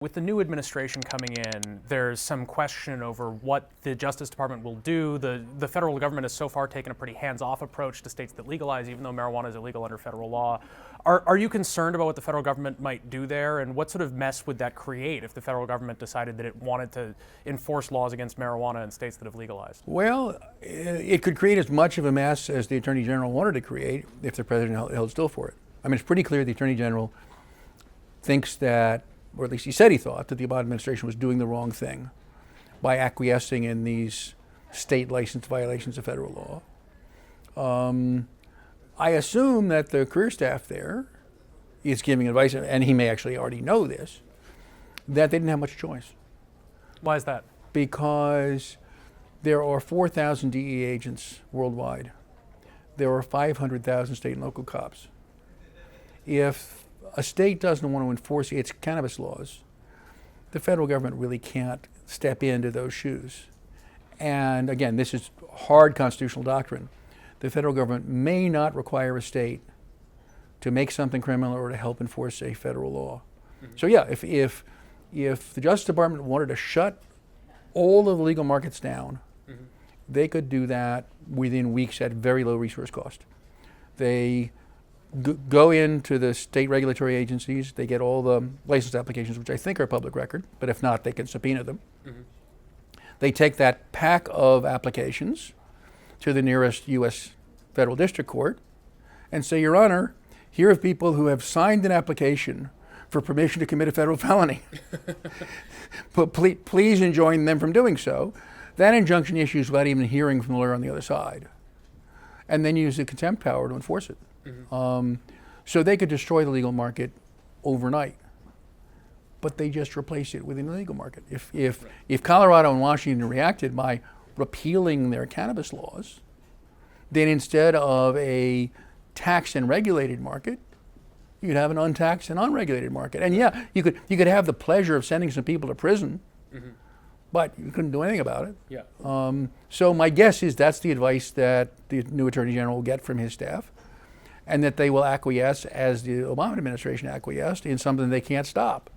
With the new administration coming in, there's some question over what the Justice Department will do. The federal government has so far taken a pretty hands-off approach to states that legalize, even though marijuana is illegal under federal law. Are you concerned about what the federal government might do there, and what sort of mess would that create if the federal government decided that it wanted to enforce laws against marijuana in states that have legalized? Well, it could create as much of a mess as the Attorney General wanted to create if the President held still for it. I mean, it's pretty clear the Attorney General thinks that, or at least he said he thought, that the Obama administration was doing the wrong thing by acquiescing in these state license violations of federal law. I assume that the career staff there is giving advice, and he may actually already know this, that they didn't have much choice. Why is that? Because there are 4,000 DEA agents worldwide. There are 500,000 state and local cops. If a state doesn't want to enforce its cannabis laws, the federal government really can't step into those shoes. And again, this is hard constitutional doctrine. The federal government may not require a state to make something criminal or to help enforce a federal law. Mm-hmm. So yeah, if the Justice Department wanted to shut all of the legal markets down, mm-hmm. they could do that within weeks at very low resource cost. They go into the state regulatory agencies, they get all the license applications, which I think are public record, but if not, they can subpoena them. Mm-hmm. They take that pack of applications to the nearest U.S. federal district court and say, Your Honor, here are people who have signed an application for permission to commit a federal felony. But please enjoin them from doing so. That injunction issues without even hearing from the lawyer on the other side. And then use the contempt power to enforce it. Mm-hmm. So they could destroy the legal market overnight, but they just replace it with an illegal market. If Colorado and Washington reacted by repealing their cannabis laws, then instead of a taxed and regulated market, you'd have an untaxed and unregulated market. And yeah, you could have the pleasure of sending some people to prison, mm-hmm. but you couldn't do anything about it. Yeah. So my guess is that's the advice that the new Attorney General will get from his staff, and that they will acquiesce, as the Obama administration acquiesced, in something they can't stop.